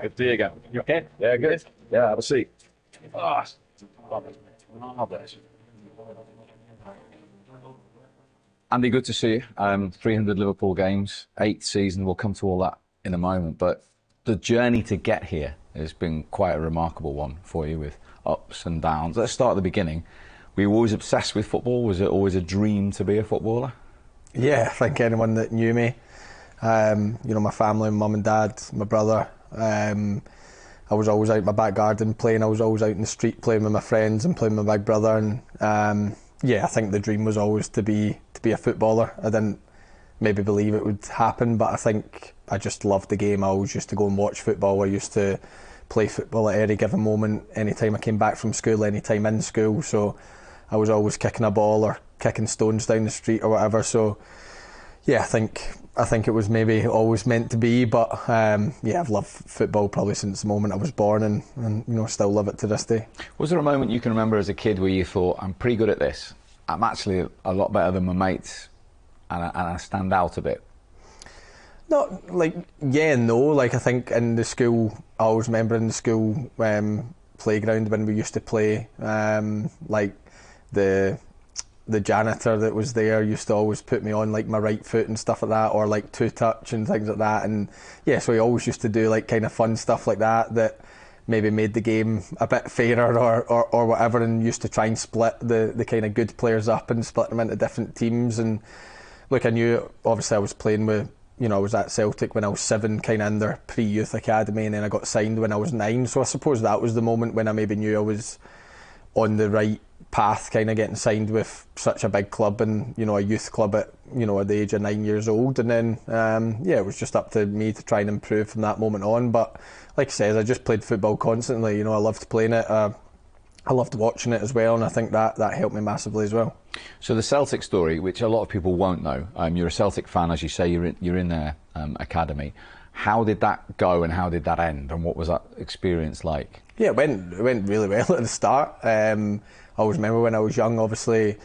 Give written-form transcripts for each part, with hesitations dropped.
Good to you again. You okay? Yeah, good. Yeah, have a seat. Ah, bless you. Andy, good to see you. 300 Liverpool games, 8th season. We'll come to all that in a moment. But the journey to get here has been quite a remarkable one for you, with ups and downs. Let's start at the beginning. Were you always obsessed with football? Was it always a dream to be a footballer? Yeah, I think anyone that knew me, my family, mum and dad, my brother, I was always out in my back garden playing. I was always out in the street playing with my friends and playing with my big brother. And I think the dream was always to be a footballer. I didn't maybe believe it would happen, but I think I just loved the game. I always used to go and watch football. I used to play football at any given moment, anytime I came back from school, anytime in school. So I was always kicking a ball or kicking stones down the street or whatever. So yeah, I think it was maybe always meant to be. But I've loved football probably since the moment I was born, and still love it to this day. Was there a moment you can remember as a kid where you thought, I'm pretty good at this, I'm actually a lot better than my mates, and I stand out a bit? Not like, yeah and no. Like, I think in the school, I always remember in the school playground when we used to play, like the janitor that was there used to always put me on like my right foot and stuff like that, or like two touch and things like that. And yeah, so he always used to do like kind of fun stuff like that maybe made the game a bit fairer or whatever, and used to try and split the kind of good players up and split them into different teams. And look, I knew obviously I was playing with, I was at Celtic when I was 7, kind of in their pre-youth academy, and then I got signed when I was 9. So I suppose that was the moment when I maybe knew I was on the right path, kind of getting signed with such a big club and a youth club at at the age of 9 years old. And then it was just up to me to try and improve from that moment on. But like I said, I just played football constantly. I loved playing it. I loved watching it as well, and I think that helped me massively as well. So the Celtic story, which a lot of people won't know, you're a Celtic fan, as you say. You're in their academy. How did that go, and how did that end, and what was that experience like? Yeah, it went really well at the start. I always remember when I was young, obviously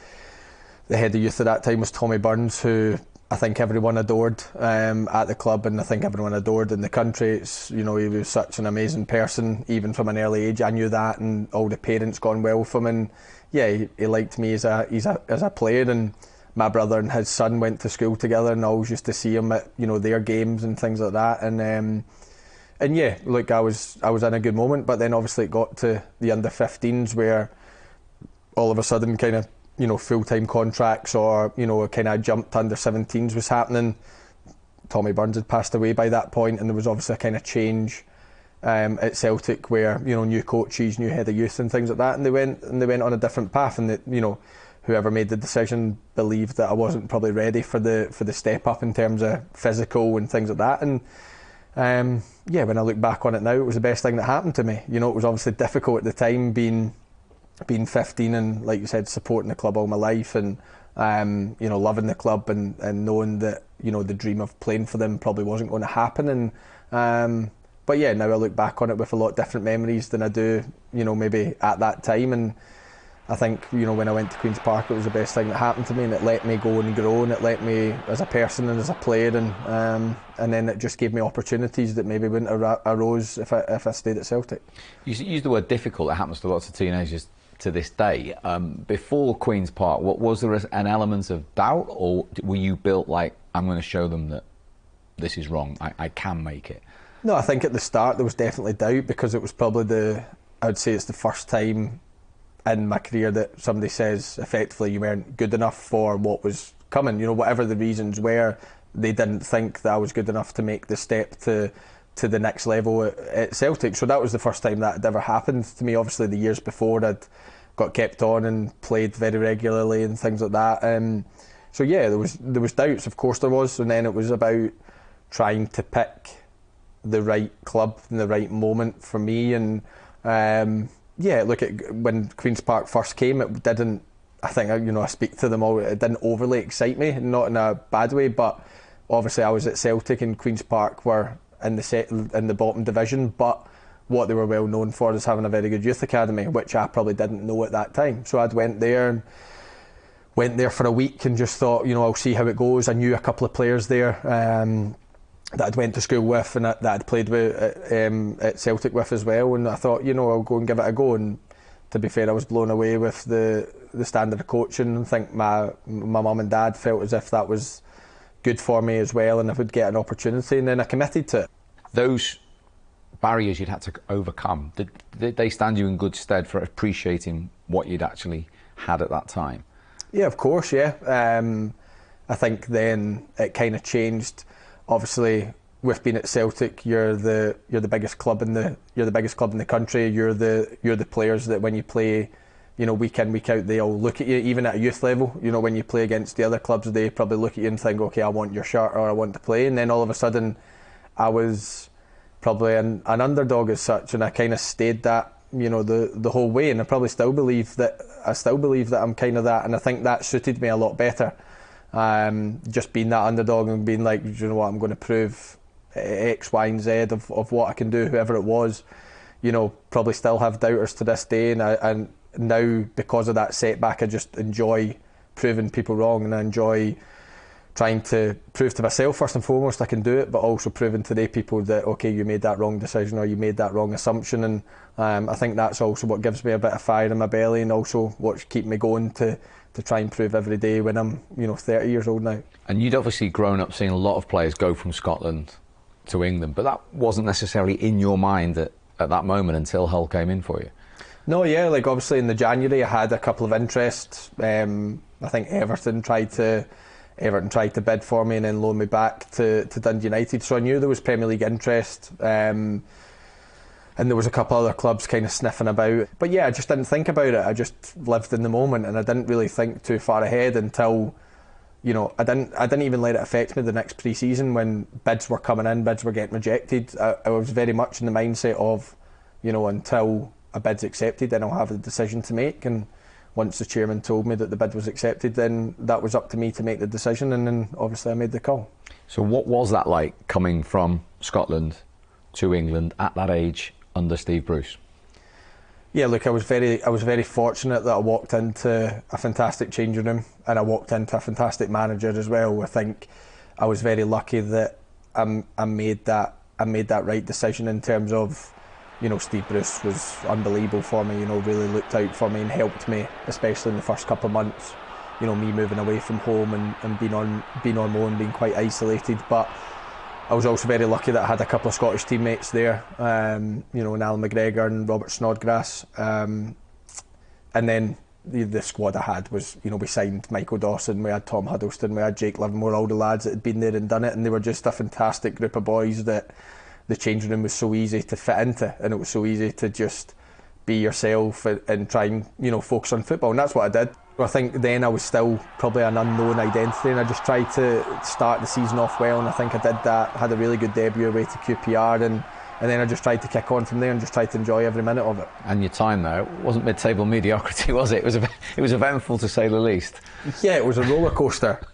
the head of youth at that time was Tommy Burns, who I think everyone adored at the club, and I think everyone adored in the country. He was such an amazing person, even from an early age. I knew that, and all the parents gone well from him. And yeah, he liked me as a player, and my brother and his son went to school together, and I always used to see him at their games and things like that. And yeah, look, I was in a good moment, but then obviously it got to the under-15s where all of a sudden kind of full-time contracts or kind of jump to under-17s was happening. Tommy Burns had passed away by that point, and there was obviously a kind of change at Celtic where new coaches, new head of youth and things like that, and they went on a different path, and whoever made the decision believed that I wasn't probably ready for the step up in terms of physical and things like that. And when I look back on it now, it was the best thing that happened to me. It was obviously difficult at the time being 15 and, like you said, supporting the club all my life, and loving the club and knowing that the dream of playing for them probably wasn't going to happen. And but yeah, now I look back on it with a lot different memories than I do maybe at that time. And I think when I went to Queen's Park, it was the best thing that happened to me, and it let me go and grow, and it let me as a person and as a player, and then it just gave me opportunities that maybe wouldn't have arose if I stayed at Celtic. You used the word difficult. It happens to lots of teenagers to this day. Before Queen's Park, was there an element of doubt, or were you built like, I'm going to show them that this is wrong, I can make it? No, I think at the start there was definitely doubt, because it was probably I would say it's the first time in my career that somebody says effectively you weren't good enough for what was coming. Whatever the reasons were, they didn't think that I was good enough to make the step to the next level at Celtic. So that was the first time that had ever happened to me. Obviously the years before I'd got kept on and played very regularly and things like that. So yeah, there was doubts, of course there was, and then it was about trying to pick the right club in the right moment for me. And look, when Queen's Park first came, it didn't, I think, I speak to them all, it didn't overly excite me, not in a bad way, but obviously I was at Celtic and Queen's Park were in the bottom division, but what they were well known for is having a very good youth academy, which I probably didn't know at that time. So I'd went there for a week and just thought, I'll see how it goes. I knew a couple of players there, that I'd went to school with and that I'd played with at Celtic with as well, and I thought, I'll go and give it a go. And to be fair, I was blown away with the standard of coaching. I think my mum and dad felt as if that was good for me as well, and I would get an opportunity, and then I committed to it. Those barriers you'd had to overcome, did they stand you in good stead for appreciating what you'd actually had at that time? Yeah, of course, yeah. I think then it kind of changed. Obviously, with being at Celtic, you're the biggest club in the country. You're the players that when you play, week in, week out, they all look at you, even at a youth level. When you play against the other clubs, they probably look at you and think, okay, I want your shirt or I want to play. And then all of a sudden, I was probably an underdog as such, and I kind of stayed that, the whole way. And I probably still believe that I'm kind of that, and I think that suited me a lot better. Just being that underdog and being like, you know what, I'm going to prove X, Y, and Z of what I can do, whoever it was. Probably still have doubters to this day, and now because of that setback, I just enjoy proving people wrong, and I enjoy trying to prove to myself first and foremost I can do it, but also proving to the people that, okay, you made that wrong decision or you made that wrong assumption. And I think that's also what gives me a bit of fire in my belly, and also what's keeping me going to try and prove every day when I'm 30 years old now. And you'd obviously grown up seeing a lot of players go from Scotland to England, but that wasn't necessarily in your mind at that moment until Hull came in for you. No, yeah, like obviously in the January I had a couple of interests. I think Everton tried to bid for me and then loan me back to Dundee United, so I knew there was Premier League interest, and there was a couple other clubs kind of sniffing about. But yeah, I just didn't think about it. I just lived in the moment, and I didn't really think too far ahead until, I didn't even let it affect me the next pre-season when bids were coming in, bids were getting rejected. I was very much in the mindset of, until a bid's accepted, then I'll have a decision to make. And once the chairman told me that the bid was accepted, then that was up to me to make the decision, and then obviously I made the call. So what was that like, coming from Scotland to England at that age under Steve Bruce? Yeah, look, I was very fortunate that I walked into a fantastic changing room, and I walked into a fantastic manager as well. I think I was very lucky that I made that right decision in terms of, Steve Bruce was unbelievable for me, really looked out for me and helped me, especially in the first couple of months, me moving away from home and being on my own, being quite isolated. But I was also very lucky that I had a couple of Scottish teammates there, and Alan McGregor and Robert Snodgrass, and then the squad I had was, we signed Michael Dawson, we had Tom Huddleston, we had Jake Livermore, all the lads that had been there and done it, and they were just a fantastic group of boys that the changing room was so easy to fit into, and it was so easy to just be yourself and try and focus on football, and that's what I did. I think then I was still probably an unknown identity, and I just tried to start the season off well, and I think I did that. Had a really good debut away to QPR, and then I just tried to kick on from there and just tried to enjoy every minute of it. And your time there wasn't mid-table mediocrity, was it? It was eventful, to say the least. Yeah, it was a roller coaster.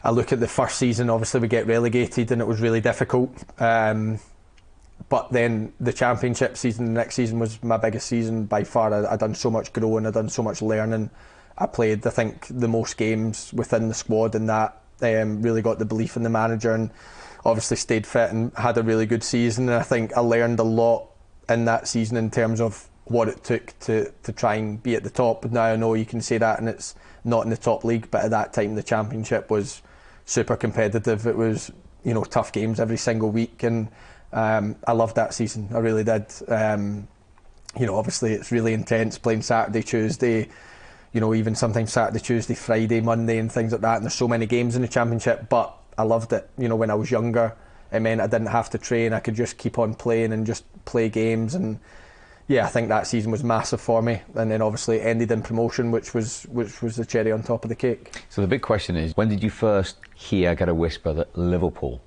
I look at the first season, obviously we get relegated and it was really difficult. But then the championship season, the next season, was my biggest season by far. I'd done so much growing, I'd done so much learning. I played, I think, the most games within the squad, and that really got the belief in the manager, and obviously stayed fit and had a really good season. And I think I learned a lot in that season in terms of what it took to try and be at the top. Now I know you can say that and it's not in the top league, but at that time the championship was super competitive. It was, tough games every single week, and I loved that season. I really did. Obviously it's really intense playing Saturday, Tuesday, even sometimes Saturday, Tuesday, Friday, Monday and things like that, and there's so many games in the championship, but I loved it. When I was younger, it meant I didn't have to train. I could just keep on playing and just play games, and yeah, I think that season was massive for me, and then obviously it ended in promotion, which was the cherry on top of the cake. So the big question is, when did you first get a whisper that Liverpool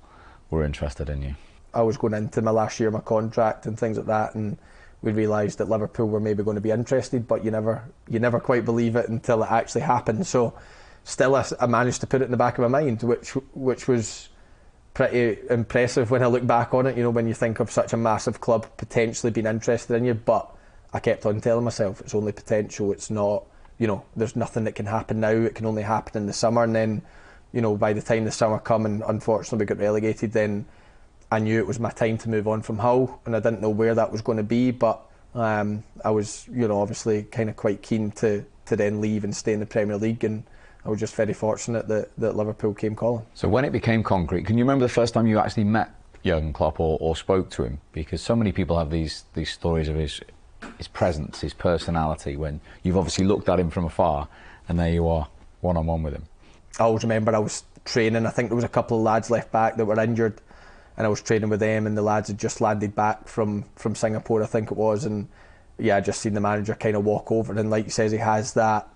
were interested in you? I was going into my last year of my contract and things like that, and we realised that Liverpool were maybe going to be interested, but you never quite believe it until it actually happened. So still I managed to put it in the back of my mind, which was pretty impressive when I look back on it, when you think of such a massive club potentially being interested in you. But I kept on telling myself it's only potential, it's not, there's nothing that can happen now, it can only happen in the summer. And then by the time the summer come and unfortunately we got relegated, then I knew it was my time to move on from Hull, and I didn't know where that was going to be, but I was, obviously kind of quite keen to then leave and stay in the Premier League, and I was just very fortunate that Liverpool came calling. So when it became concrete, can you remember the first time you actually met Jurgen Klopp or spoke to him? Because so many people have these stories of his presence, his personality, when you've obviously looked at him from afar and there you are, one-on-one with him. I always remember I was training, I think there was a couple of lads left back that were injured, and I was training with them, and the lads had just landed back from Singapore, I think it was, and I just seen the manager kind of walk over, and like he says, he has that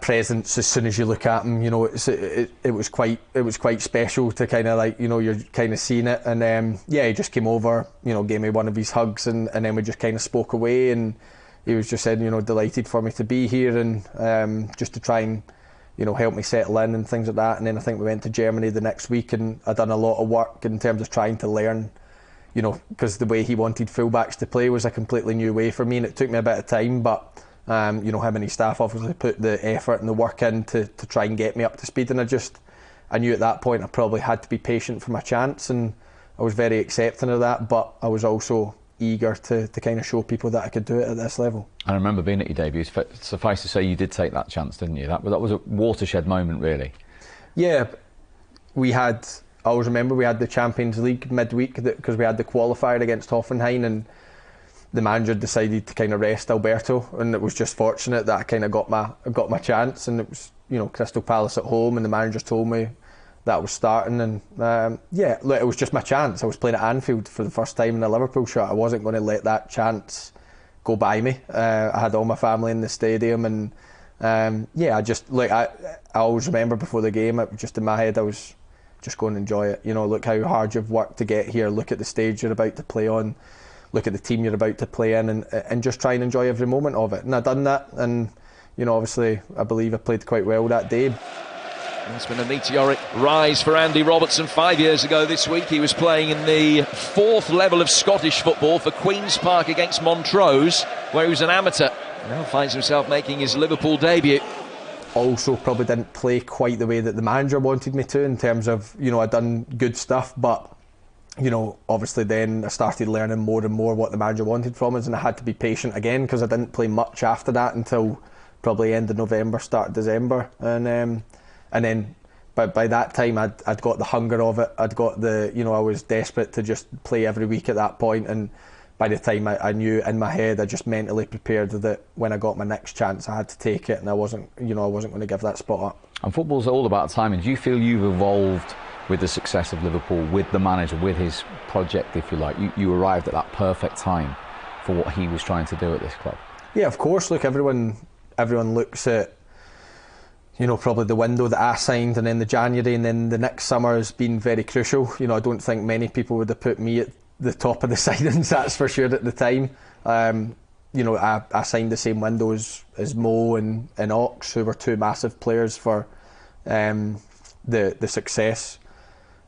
presence as soon as you look at him. It was quite special to kind of you're kind of seeing it, and he just came over, gave me one of his hugs, and then we just kind of spoke away, and he was just said, delighted for me to be here, and just to try and help me settle in and things like that. And then I think we went to Germany the next week, and I done a lot of work in terms of trying to learn, because the way he wanted fullbacks to play was a completely new way for me, and it took me a bit of time, but him and his staff obviously put the effort and the work in to try and get me up to speed, and I knew at that point I probably had to be patient for my chance, and I was very accepting of that, but I was also eager to kind of show people that I could do it at this level. I remember being at your debut. Suffice to say, you did take that chance, didn't you? That was a watershed moment, really. Yeah, I always remember we had the Champions League midweek, because we had the qualifier against Hoffenheim, and the manager decided to kind of rest Alberto, and it was just fortunate that I kind of got my chance, and it was Crystal Palace at home, and the manager told me that I was starting, and it was just my chance. I was playing at Anfield for the first time in a Liverpool shirt. I wasn't going to let that chance go by me. I had all my family in the stadium, and I always remember before the game, it was just in my head, I was just going to enjoy it. Look how hard you've worked to get here. Look at the stage you're about to play on. Look at the team you're about to play in, and just try and enjoy every moment of it. And I've done that, and obviously I believe I played quite well that day. It's been a meteoric rise for Andy Robertson. 5 years ago this week, he was playing in the 4th level of Scottish football for Queen's Park against Montrose, where he was an amateur. Now finds himself making his Liverpool debut. Also probably didn't play quite the way that the manager wanted me to, in terms of, I'd done good stuff, but obviously then I started learning more and more what the manager wanted from us, and I had to be patient again, because I didn't play much after that until probably end of November, start of December, and then by that time I'd got the hunger of it. I'd got I was desperate to just play every week at that point, and by the time I knew in my head, I just mentally prepared that when I got my next chance I had to take it, and I wasn't going to give that spot up. And football's all about timing. Do you feel you've evolved with the success of Liverpool, with the manager, with his project, if you like? You arrived at that perfect time for what he was trying to do at this club. Yeah, of course. Look, everyone looks at probably the window that I signed, and then the January, and then the next summer has been very crucial. I don't think many people would have put me at the top of the signings, that's for sure, at the time. I signed the same window as Mo and Ox, who were two massive players for the success.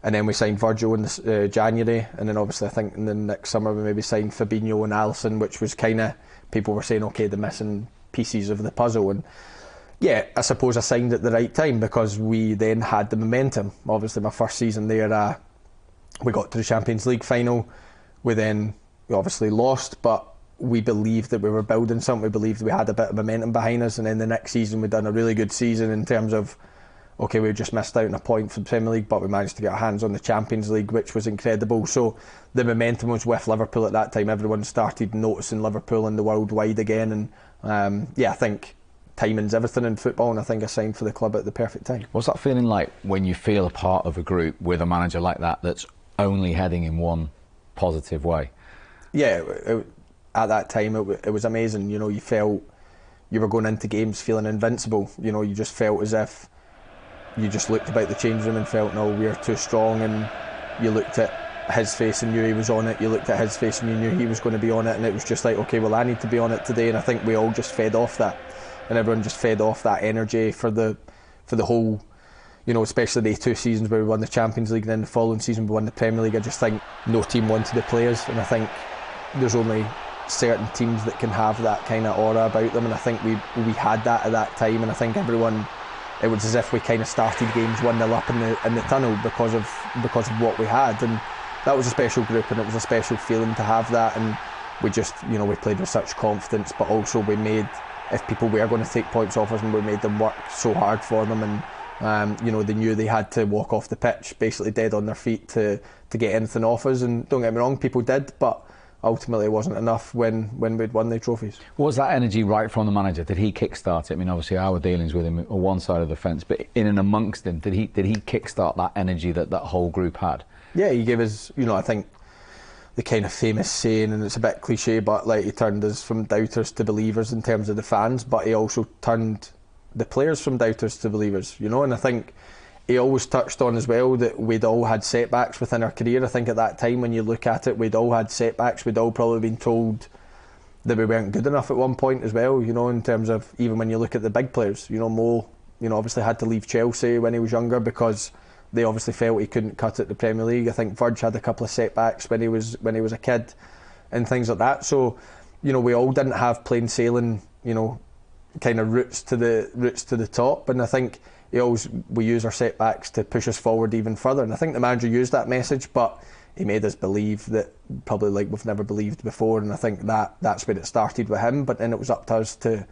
And then we signed Virgil in January, and then obviously I think in the next summer we maybe signed Fabinho and Alisson, which was kind of, people were saying, okay, the missing pieces of the puzzle. And I suppose I signed at the right time, because we then had the momentum. Obviously my first season there, we got to the Champions League final. We obviously lost, but we believed that we were building something. We believed we had a bit of momentum behind us, and then the next season we'd done a really good season in terms of, okay, we just missed out on a point from the Premier League, but we managed to get our hands on the Champions League, which was incredible. So the momentum was with Liverpool at that time. Everyone started noticing Liverpool in the world wide again, and I think timing's everything in football, and I think I signed for the club at the perfect time. What's that feeling like when you feel a part of a group with a manager like that that's only heading in one positive way? At that time it was amazing. You felt you were going into games feeling invincible. You just felt as if you just looked about the change room and felt, no, we're too strong, and you looked at his face and knew he was on it. You looked at his face and you knew he was going to be on it, and it was just like, okay, well, I need to be on it today. And I think we all just fed off that, and everyone just fed off that energy for the whole, especially the 2 seasons where we won the Champions League, and then the following season we won the Premier League. I just think no team wanted the players, and I think there's only certain teams that can have that kind of aura about them, and I think we had that at that time, and I think everyone it was as if we kind of started games 1-0 up in the tunnel because of what we had, and that was a special group, and it was a special feeling to have that. And we just, we played with such confidence, but also we made, if people were going to take points off us, and we made them work so hard for them, and they knew they had to walk off the pitch basically dead on their feet to get anything off us. And don't get me wrong, people did, but ultimately it wasn't enough when we'd won the trophies. Was that energy right from the manager? Did he kickstart it? I mean, obviously our dealings with him on one side of the fence, but in and amongst him, did he kickstart that energy that whole group had? Yeah, he gave us, I think, the kind of famous saying, and it's a bit cliche, but like, he turned us from doubters to believers in terms of the fans, but he also turned the players from doubters to believers, and I think he always touched on as well that we'd all had setbacks within our career. I think at that time, when you look at it, we'd all had setbacks. We'd all probably been told that we weren't good enough at one point as well, in terms of, even when you look at the big players, Mo, obviously had to leave Chelsea when he was younger because they obviously felt he couldn't cut it the Premier League. I think Virg had a couple of setbacks when he was a kid and things like that. So, we all didn't have plain sailing, kind of routes to the top. And I think we use our setbacks to push us forward even further. And I think the manager used that message, but he made us believe that probably like we've never believed before. And I think that's where it started with him. But then it was up to us to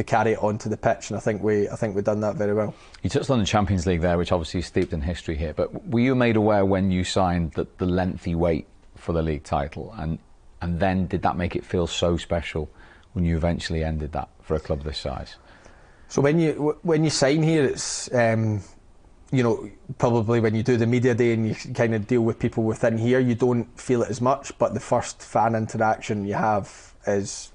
carry it onto the pitch, and I think we've done that very well. You touched on the Champions League there, which obviously is steeped in history here, but were you made aware when you signed the lengthy wait for the league title, and then did that make it feel so special when you eventually ended that for a club this size? So when you sign here, it's probably when you do the media day and you kind of deal with people within here, you don't feel it as much, but the first fan interaction you have is,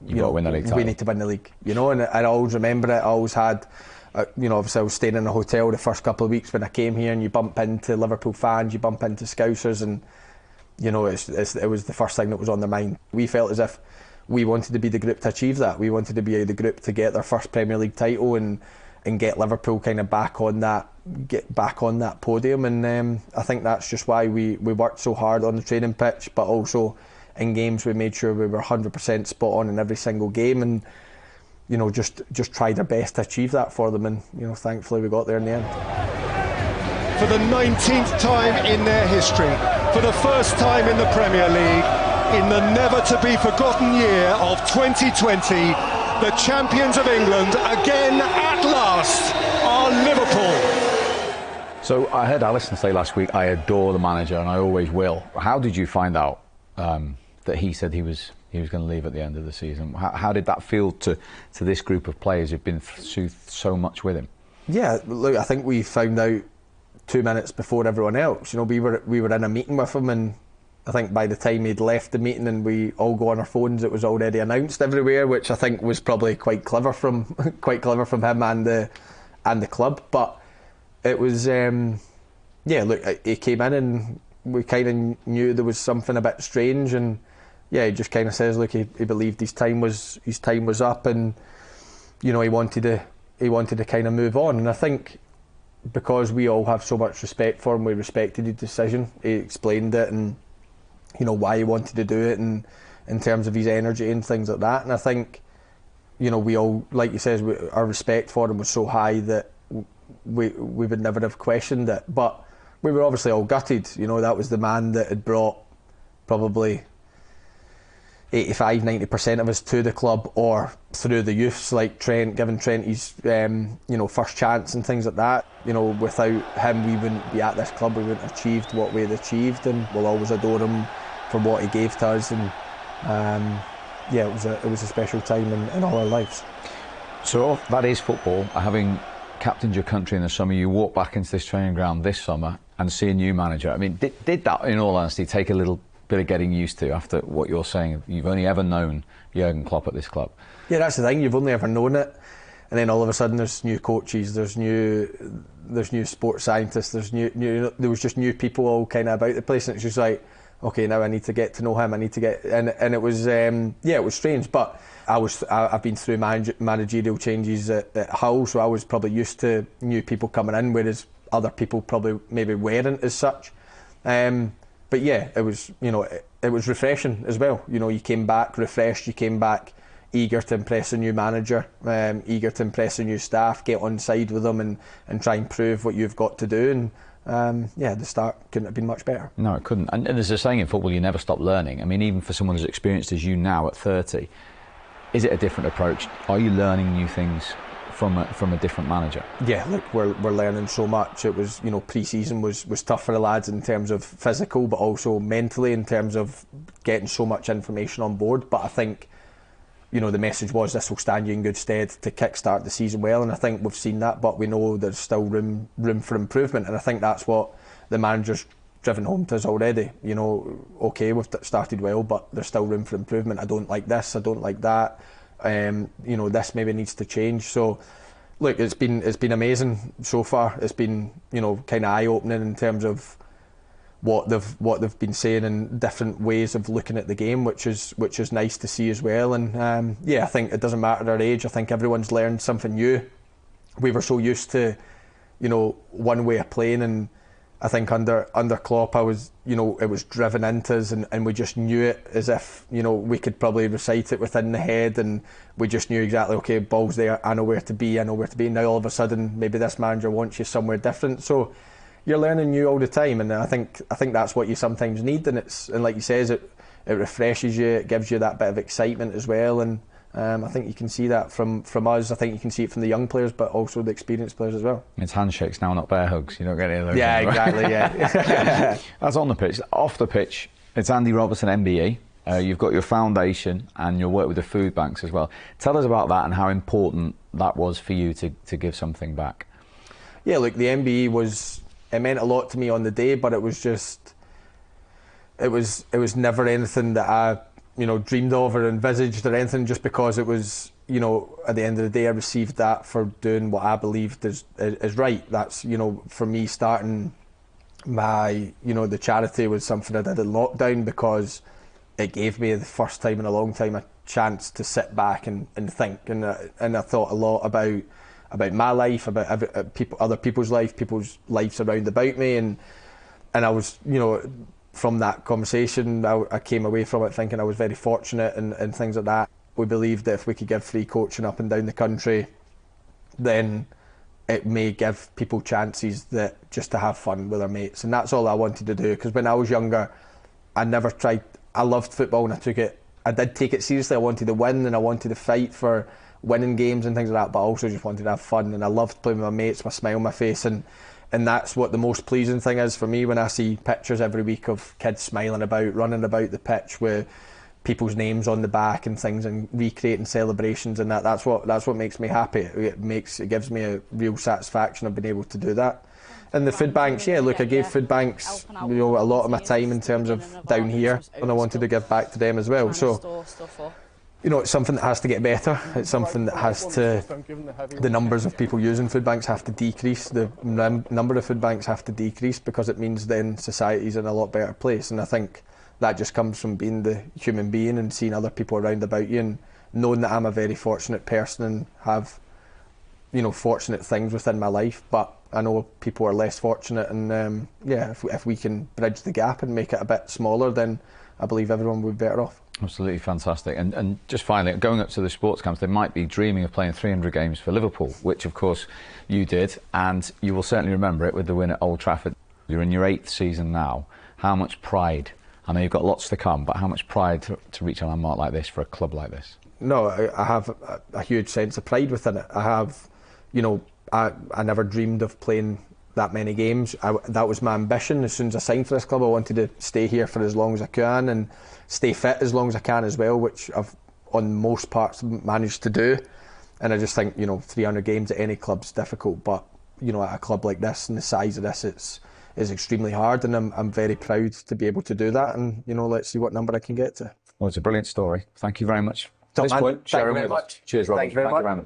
we need to win the league, and I always remember it. I always had, obviously I was staying in a hotel the first couple of weeks when I came here, and you bump into Liverpool fans, you bump into Scousers, and it was the first thing that was on their mind. We felt as if we wanted to be the group to achieve that. We wanted to be the group to get their first Premier League title and get Liverpool kind of back on that podium. And I think that's just why we worked so hard on the training pitch, but also in games we made sure we were 100% spot on in every single game, and just tried our best to achieve that for them, and thankfully we got there in the end. For the 19th time in their history, for the first time in the Premier League, in the never to be forgotten year of 2020, the champions of England again at last are Liverpool. So I heard Alisson say last week, I adore the manager and I always will. How did you find out that he said he was going to leave at the end of the season? How did that feel to this group of players who've been through so much with him? Yeah, look, I think we found out 2 minutes before everyone else. We were in a meeting with him, and I think by the time he'd left the meeting and we all go on our phones, it was already announced everywhere, which I think was probably quite clever from him and the club. But it was look, he came in and we kind of knew there was something a bit strange, and he just kind of says, look, he believed his time was up, and he wanted to kind of move on. And I think because we all have so much respect for him, we respected his decision. He explained it, and why he wanted to do it, and in terms of his energy and things like that. And I think we all, like you says, our respect for him was so high that we would never have questioned it. But we were obviously all gutted. That was the man that had brought probably 85-90% of us to the club, or through the youths like Trent, giving Trent his first chance and things like that. Without him, we wouldn't be at this club. We wouldn't have achieved what we had achieved, and we'll always adore him for what he gave to us. And it was a special time in all our lives. So that is football. Having captained your country in the summer, you walk back into this training ground this summer and see a new manager. I mean, did that, in all honesty, take a little bit of getting used to after what you're saying? You've only ever known Jurgen Klopp at this club. Yeah, that's the thing. You've only ever known it, and then all of a sudden there's new coaches, there's new sports scientists, there was just new people all kind of about the place, and it's just like, okay, now I need to get to know him. And it was it was strange, but I've been through managerial changes at Hull, so I was probably used to new people coming in, whereas other people probably maybe weren't as such. But it was refreshing as well. You came back refreshed, you came back eager to impress a new manager, eager to impress a new staff, get on side with them and try and prove what you've got to do. And the start couldn't have been much better. No, it couldn't. And there's a saying in football, you never stop learning. I mean, even for someone as experienced as you now at 30, is it a different approach? Are you learning new things from a different manager? Yeah, look, we're learning so much. It was, pre-season was tough for the lads in terms of physical, but also mentally in terms of getting so much information on board. But I think, the message was this will stand you in good stead to kickstart the season well, and I think we've seen that, but we know there's still room for improvement, and I think that's what the manager's driven home to us already. Okay, we've started well, but there's still room for improvement. I don't like this, I don't like that. This maybe needs to change. So, look, it's been amazing so far. It's been kind of eye-opening in terms of what they've been saying and different ways of looking at the game, which is nice to see as well. And I think it doesn't matter our age. I think everyone's learned something new. We were so used to one way of playing, and I think under Klopp, it was driven into us, and we just knew it as if we could probably recite it within the head, and we just knew exactly, okay, ball's there, I know where to be. Now all of a sudden maybe this manager wants you somewhere different, so you're learning new all the time, and I think that's what you sometimes need, and like you says, it refreshes you, it gives you that bit of excitement as well, and I think you can see that from us. I think you can see it from the young players, but also the experienced players as well. It's handshakes now, not bear hugs. You don't get any of those. Yeah, exactly. Yeah. That's on the pitch. Off the pitch, it's Andy Robertson, MBE. You've got your foundation and your work with the food banks as well. Tell us about that and how important that was for you to give something back. Yeah, look, the MBE it meant a lot to me on the day, but it was never anything that I dreamed of or envisaged or anything, just because it was, at the end of the day, I received that for doing what I believed is right. That's, for me, starting my, the charity was something I did in lockdown because it gave me, the first time in a long time, a chance to sit back and think. And I thought a lot about my life, about other people's lives around about me. And I was, from that conversation, I came away from it thinking I was very fortunate and things like that. We believed that if we could give free coaching up and down the country, then it may give people chances that just to have fun with their mates. And that's all I wanted to do, because when I was younger, I loved football and I did take it seriously. I wanted to win and I wanted to fight for winning games and things like that, but I also just wanted to have fun, and I loved playing with my mates, my smile on my face, and that's what the most pleasing thing is for me when I see pictures every week of kids smiling about, running about the pitch with people's names on the back and things, and recreating celebrations, and that's what makes me happy. It gives me a real satisfaction of being able to do that. And the food banks, I gave food banks a lot of my time in terms of down here, and I wanted to give back to them as well. So it's something that has to get better. It's something that the numbers of people using food banks have to decrease. The number of food banks have to decrease, because it means then society's in a lot better place. And I think that just comes from being the human being and seeing other people around about you, and knowing that I'm a very fortunate person and have, fortunate things within my life. But I know people are less fortunate, and if we can bridge the gap and make it a bit smaller, then I believe everyone would be better off. Absolutely fantastic. And just finally, going up to the sports camps, they might be dreaming of playing 300 games for Liverpool, which of course you did, and you will certainly remember it with the win at Old Trafford. You're in your 8th season now. How much pride, I know you've got lots to come, but how much pride to reach a landmark like this for a club like this? No, I have a huge sense of pride within it. I have, I never dreamed of playing that many games. That was my ambition. As soon as I signed for this club, I wanted to stay here for as long as I can and stay fit as long as I can as well, which I've on most parts managed to do. And I just think 300 games at any club's difficult, but at a club like this and the size of this, it's extremely hard, and I'm very proud to be able to do that. And let's see what number I can get to. Well, it's a brilliant story. Thank you very much. At this point, sharing with us. Cheers, Robert. Thank you very much.